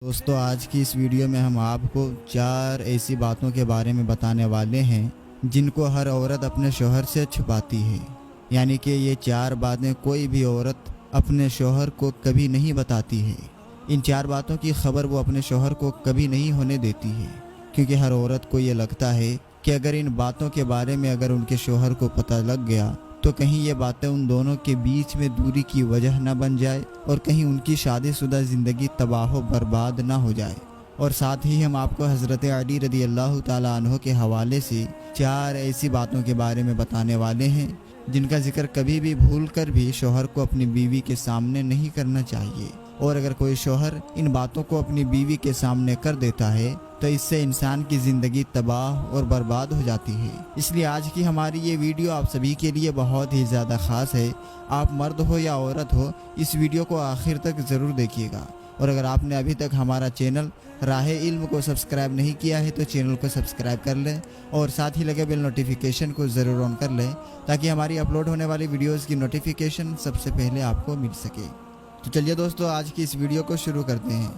दोस्तों आज की इस वीडियो में हम आपको 4 ऐसी बातों के बारे में बताने वाले हैं जिनको हर औरत अपने शौहर से छुपाती है। यानी कि ये 4 बातें कोई भी औरत अपने शौहर को कभी नहीं बताती है। इन 4 बातों की खबर वो अपने शौहर को कभी नहीं होने देती है, क्योंकि हर औरत को ये लगता है कि अगर इन बातों के बारे में अगर उनके शौहर को पता लग गया तो कहीं ये बातें उन दोनों के बीच में दूरी की वजह न बन जाए और कहीं उनकी शादीशुदा ज़िंदगी तबाह बर्बाद ना हो जाए। और साथ ही हम आपको हज़रत अली रज़ी अल्लाह ताला अन्हो के हवाले से 4 ऐसी बातों के बारे में बताने वाले हैं जिनका जिक्र कभी भी भूल कर भी शौहर को अपनी बीवी के सामने नहीं करना चाहिए। और अगर कोई शौहर इन बातों को अपनी बीवी के सामने कर देता है तो इससे इंसान की ज़िंदगी तबाह और बर्बाद हो जाती है। इसलिए आज की हमारी ये वीडियो आप सभी के लिए बहुत ही ज़्यादा ख़ास है। आप मर्द हो या औरत हो, इस वीडियो को आखिर तक ज़रूर देखिएगा। और अगर आपने अभी तक हमारा चैनल राहे इल्म को सब्सक्राइब नहीं किया है तो चैनल को सब्सक्राइब कर लें और साथ ही लगे बेल नोटिफिकेशन को ज़रूर ऑन कर लें ताकि हमारी अपलोड होने वाली वीडियोज़ की नोटिफिकेशन सबसे पहले आपको मिल सके। तो चलिए दोस्तों आज की इस वीडियो को शुरू करते हैं।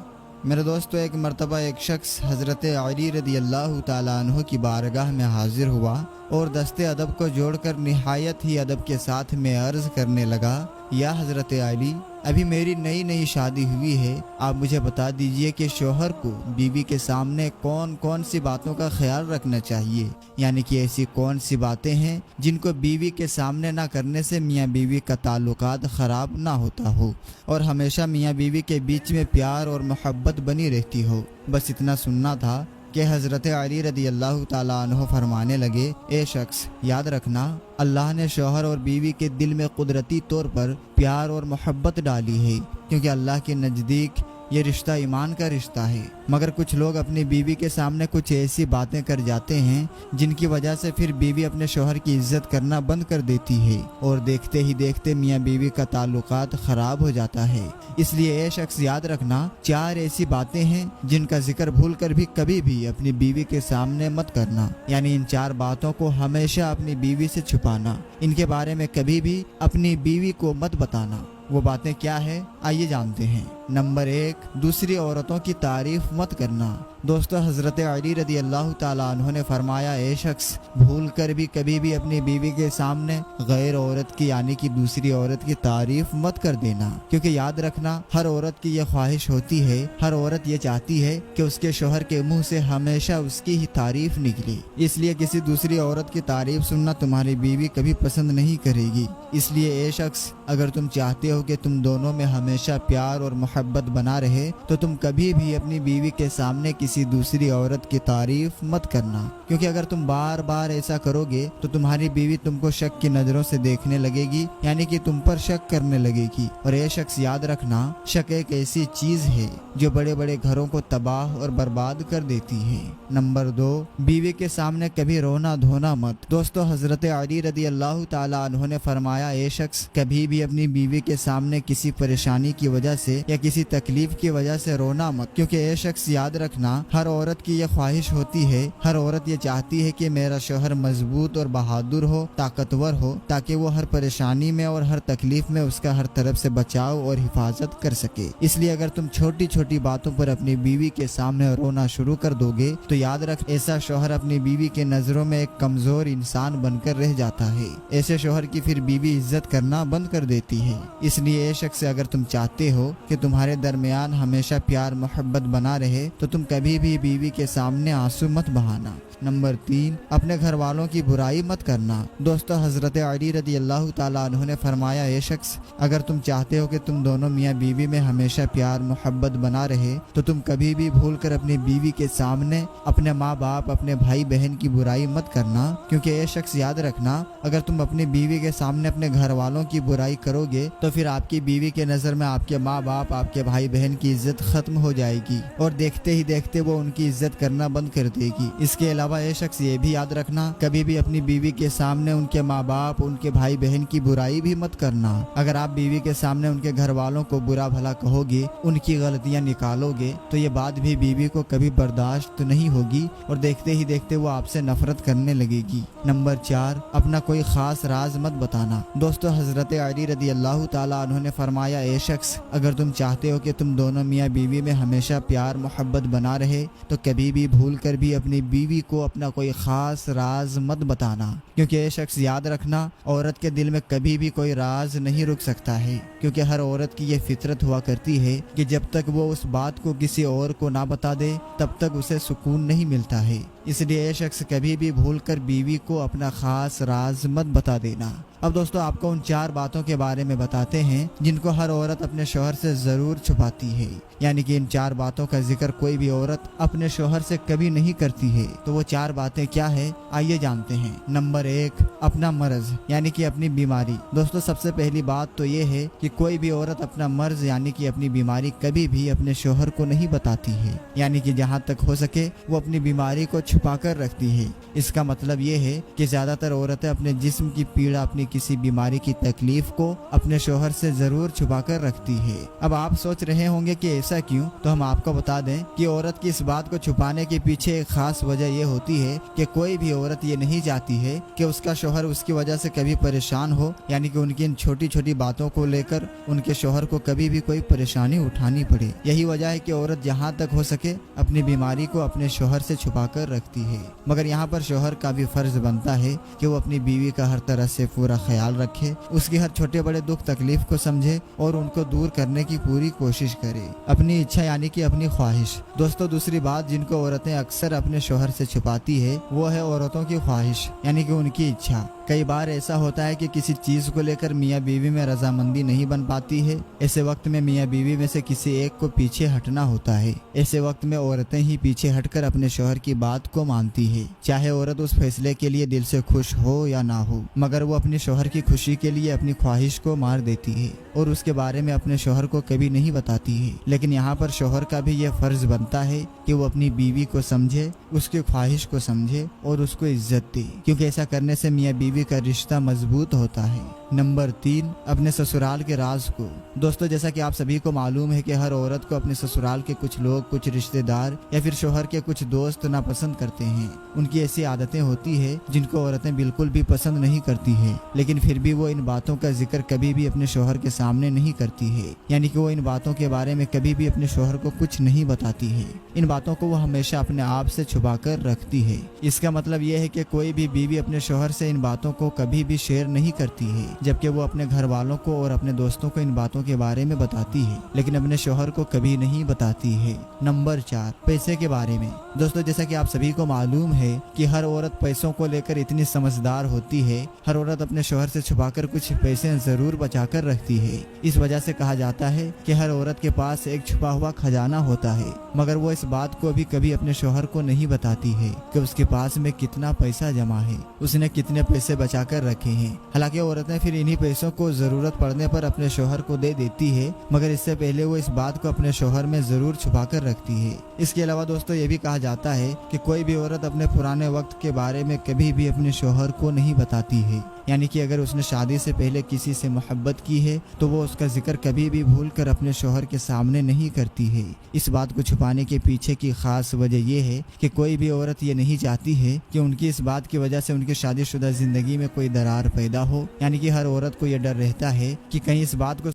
मेरे दोस्तों, एक मर्तबा एक शख्स हज़रत अली रज़ी अल्लाह ताला अन्हु की बारगाह में हाजिर हुआ और दस्ते अदब को जोड़कर निहायत ही अदब के साथ में अर्ज़ करने लगा, या हज़रत अली, अभी मेरी नई नई शादी हुई है, आप मुझे बता दीजिए कि शौहर को बीवी के सामने कौन कौन सी बातों का ख्याल रखना चाहिए। यानी कि ऐसी कौन सी बातें हैं जिनको बीवी के सामने ना करने से मियाँ बीवी का ताल्लुकात ख़राब ना होता हो और हमेशा मियाँ बीवी के बीच में प्यार और मोहब्बत बनी रहती हो। बस इतना सुनना था कि हज़रत अली रज़ी अल्लाह ताला अन्हु फरमाने लगे, ए शख्स, याद रखना, अल्लाह ने शौहर और बीवी के दिल में कुदरती तौर पर प्यार और मोहब्बत डाली है, क्योंकि अल्लाह के नज़दीक ये रिश्ता ईमान का रिश्ता है। मगर कुछ लोग अपनी बीवी के सामने कुछ ऐसी बातें कर जाते हैं जिनकी वजह से फिर बीवी अपने शौहर की इज्जत करना बंद कर देती है और देखते ही देखते मियाँ बीवी का ताल्लुकात ख़राब हो जाता है। इसलिए ये शख्स याद रखना, 4 ऐसी बातें हैं जिनका जिक्र भूल कर भी कभी भी अपनी बीवी के सामने मत करना। यानी इन 4 बातों को हमेशा अपनी बीवी से छुपाना, इनके बारे में कभी भी अपनी बीवी को मत बताना। वो बातें क्या है, आइए जानते हैं। नंबर 1, दूसरी औरतों की तारीफ मत करना। दोस्तों, हज़रत अली रज़ी अल्लाह ताला अन्हु ने फरमाया, ए शख्स, भूल कर भी कभी भी अपनी बीवी के सामने गैर औरत की यानी कि दूसरी औरत की तारीफ मत कर देना, क्योंकि याद रखना, हर औरत की यह ख्वाहिश होती है, हर औरत ये चाहती है कि उसके शौहर के मुंह से हमेशा उसकी ही तारीफ निकले। इसलिए किसी दूसरी औरत की तारीफ सुनना तुम्हारी बीवी कभी पसंद नहीं करेगी। इसलिए ए शख्स, अगर तुम चाहते हो कि तुम दोनों में हमेशा प्यार और मोहब्बत बना रहे तो तुम कभी भी अपनी बीवी के सामने किसी दूसरी औरत की तारीफ मत करना, क्योंकि अगर तुम बार बार ऐसा करोगे तो तुम्हारी बीवी तुमको शक की नज़रों से देखने लगेगी, यानी कि तुम पर शक करने लगेगी। और ये शख्स याद रखना, शक एक ऐसी चीज़ है जो बड़े बड़े घरों को तबाह और बर्बाद कर देती है। नंबर 2, बीवी के सामने कभी रोना धोना मत। दोस्तों, हज़रत अली रज़ी अल्लाह ताला अन्हु ने फरमाया, ए शख्स, कभी भी अपनी बीवी के सामने किसी परेशानी की वजह से या किसी तकलीफ की वजह से रोना मत, क्योंकि ये शख्स याद रखना, हर औरत की यह ख्वाहिश होती है, हर औरत ये चाहती है कि मेरा शौहर मजबूत और बहादुर हो, ताकतवर हो, ताकि वो हर परेशानी में और हर तकलीफ में उसका हर तरफ से बचाव और हिफाजत कर सके। इसलिए अगर तुम छोटी छोटी बातों पर अपनी बीवी के सामने रोना शुरू कर दोगे तो याद रख, ऐसा शौहर अपनी बीवी के नजरों में एक कमजोर इंसान बनकर रह जाता है। ऐसे शौहर की फिर बीवी इज्जत करना बंद कर देती है। इसलिए ये शख्स, अगर तुम चाहते हो कि तुम्हारे दरमियान हमेशा प्यार मोहब्बत बना रहे तो तुम कभी भी बीवी के सामने आंसू मत बहाना। नंबर 3, अपने घर वालों की बुराई मत करना। दोस्तों, हज़रत अली रज़ी अल्लाह ताला अन्हु ने फरमाया, ये शख्स, अगर तुम चाहते हो कि तुम दोनों मियाँ बीवी में हमेशा प्यार मोहब्बत बना रहे तो तुम कभी भी भूल कर अपनी बीवी के सामने अपने माँ बाप, अपने भाई बहन की बुराई मत करना, क्योंकि ये शख्स याद रखना, अगर तुम अपनी बीवी के सामने अपने घर वालों की बुराई करोगे तो फिर आपकी बीवी के नज़र में आपके माँ बाप, आपके भाई बहन की इज्जत खत्म हो जाएगी और देखते ही देखते वो उनकी इज्जत करना बंद कर देगी। इसके अलावा ये शख्स ये भी याद रखना, कभी भी अपनी बीवी के सामने उनके माँ बाप, उनके भाई बहन की बुराई भी मत करना। अगर आप बीवी के सामने उनके घर वालों को बुरा भला कहोगे, उनकी गलतियाँ निकालोगे तो ये बात भी बीवी को कभी बर्दाश्त नहीं होगी और देखते ही देखते वो आपसे नफरत करने लगेगी। नंबर 4, अपना कोई खास राज मत बताना। दोस्तों, हज़रत अली रज़ी अल्लाह ताला अन्हु ने फरमाया, ए शख्स, अगर तुम चाहते چاہتے ہو کہ تم دونوں میاں بیوی میں ہمیشہ پیار محبت بنا رہے تو کبھی بھی بھول کر بھی اپنی بیوی کو اپنا کوئی خاص راز مت بتانا، کیونکہ یہ شخص یاد رکھنا عورت کے دل میں کبھی بھی کوئی راز نہیں رک سکتا ہے، کیونکہ ہر عورت کی یہ فطرت ہوا کرتی ہے کہ جب تک وہ اس بات کو کسی اور کو نہ بتا دے تب تک اسے سکون نہیں ملتا ہے۔ اس لیے یہ شخص کبھی بھی بھول کر بیوی کو اپنا خاص راز مت بتا دینا۔ اب دوستو آپ کو ان 4 باتوں کے بارے میں بتاتے ہیں جن کو ہر عورت اپنے شوہر سے ضرور چھپاتی ہے، یعنی کہ ان 4 باتوں کا ذکر کوئی بھی عورت اپنے شوہر سے کبھی نہیں کرتی ہے۔ تو وہ 4 باتیں کیا ہے آئیے جانتے ہیں۔ نمبر 1، اپنا مرض یعنی کہ اپنی بیماری۔ دوستو سب سے پہلی بات تو یہ ہے کہ کوئی بھی عورت اپنا مرض یعنی کہ اپنی بیماری کبھی بھی اپنے شوہر کو نہیں بتاتی ہے، یعنی کہ جہاں تک ہو سکے وہ اپنی بیماری کو چھپا کر رکھتی ہے۔ اس کا مطلب یہ ہے کہ زیادہ تر عورتیں اپنے جسم کی پیڑا، اپنی کسی بیماری کی تکلیف کو اپنے شوہر سے ضرور چھپا کر رکھتی ہے۔ اب آپ سوچ رہے ہوں گے کہ ایسا کیوں؟ تو ہم آپ کو بتا دیں کہ عورت کی اس بات کو چھپانے کے پیچھے ایک خاص وجہ یہ ہوتی ہے کہ کوئی بھی عورت یہ نہیں چاہتی ہے کہ اس کا شوہر اس کی وجہ سے کبھی پریشان ہو، یعنی کہ ان کی ان چھوٹی چھوٹی باتوں کو لے کر ان کے شوہر کو کبھی بھی کوئی پریشانی اٹھانی پڑے۔ یہی وجہ ہے کہ عورت جہاں تک ہو سکے اپنی بیماری کو اپنے شوہر سے چھپا کر رکھتی ہے، مگر یہاں پر شوہر کا بھی فرض بنتا ہے کہ وہ اپنی بیوی کا ہر طرح سے پورا خیال رکھے، اس کی ہر چھوٹے بڑے دکھ تکلیف کو سمجھے اور ان کو دور کرنے کی پوری کوشش کرے۔ اپنی اچھا یعنی کہ اپنی خواہش۔ دوستو دوسری بات جن کو عورتیں اکثر اپنے شوہر سے چھپاتی ہے وہ ہے عورتوں کی خواہش یعنی کہ ان کی اچھا۔ کئی بار ایسا ہوتا ہے کہ کسی چیز کو لے کر میاں بیوی میں رضامندی نہیں بن پاتی ہے، ایسے وقت میں میاں بیوی میں سے کسی ایک کو پیچھے ہٹنا ہوتا ہے۔ ایسے وقت میں عورتیں ہی پیچھے ہٹ کر اپنے شوہر کی بات کو مانتی ہے، چاہے عورت اس فیصلے کے لیے دل سے خوش ہو یا نہ ہو، مگر وہ اپنے شوہر کی خوشی کے لیے اپنی خواہش کو مار دیتی ہے اور اس کے بارے میں اپنے شوہر کو کبھی نہیں بتاتی ہے۔ لیکن یہاں پر شوہر کا بھی یہ فرض بنتا ہے کہ وہ اپنی بیوی کو سمجھے، اس کی خواہش کو سمجھے اور اس کو عزت دے، کیونکہ ایسا کرنے سے میاں بیوی کا رشتہ مضبوط ہوتا ہے۔ نمبر 3، اپنے سسرال کے راز کو۔ دوستو جیسا کہ آپ سبھی کو معلوم ہے کہ ہر عورت کو اپنے سسرال کے کچھ لوگ، کچھ رشتہ دار یا پھر شوہر کے کچھ دوست ناپسند کرتے ہیں۔ ان کی ایسی عادتیں ہوتی ہے جن کو عورتیں بالکل بھی پسند نہیں کرتی ہیں، لیکن پھر بھی وہ ان باتوں کا ذکر کبھی بھی اپنے شوہر کے سامنے نہیں کرتی ہے، یعنی کہ وہ ان باتوں کے بارے میں کبھی بھی اپنے شوہر کو کچھ نہیں بتاتی ہے۔ ان باتوں کو وہ ہمیشہ اپنے آپ سے چھپا کر رکھتی ہے۔ اس کا مطلب یہ ہے کہ کوئی بھی بیوی اپنے شوہر سے ان باتوں کو کبھی بھی شیئر نہیں کرتی ہے، جبکہ وہ اپنے گھر والوں کو اور اپنے دوستوں کو ان باتوں کے بارے میں بتاتی ہے، لیکن اپنے شوہر کو کبھی نہیں بتاتی ہے۔ نمبر 4، پیسے کے بارے میں۔ دوستو جیسا کہ آپ سبھی کو معلوم ہے کہ ہر عورت پیسوں کو لے کر اتنی سمجھدار ہوتی ہے، ہر عورت اپنے شوہر سے چھپا کر کچھ پیسے ضرور بچا کر رکھتی ہے۔ اس وجہ سے کہا جاتا ہے کہ ہر عورت کے پاس ایک چھپا ہوا خزانہ ہوتا ہے، مگر وہ اس بات کو بھی کبھی اپنے شوہر کو نہیں بتاتی ہے کہ اس کے پاس میں کتنا پیسہ جمع ہے، اس نے کتنے پیسے بچا کر رکھے ہیں۔ حالانکہ عورتیں پھر انہی پیسوں کو ضرورت پڑنے پر اپنے شوہر کو دے دیتی ہے، مگر اس سے پہلے وہ اس بات کو اپنے شوہر میں ضرور چھپا کر رکھتی ہے۔ اس کے علاوہ دوستو یہ بھی کہا جاتا ہے کہ کوئی بھی عورت اپنے پرانے وقت کے بارے میں کبھی بھی اپنے شوہر کو نہیں بتاتی ہے، یعنی کہ اگر اس نے شادی سے پہلے کسی سے محبت کی ہے تو وہ اس کا ذکر کبھی بھی بھول کر اپنے شوہر کے سامنے نہیں کرتی ہے۔ اس بات کو چھپانے کے پیچھے کی خاص وجہ یہ ہے کہ کوئی بھی عورت یہ نہیں چاہتی ہے کہ ان کی اس بات کی وجہ سے ان کی شادی شدہ زندگی میں کوئی درار پیدا ہو، یعنی کہ ہر عورت کو یہ ڈر رہتا ہے کہ کہیں اس بات کو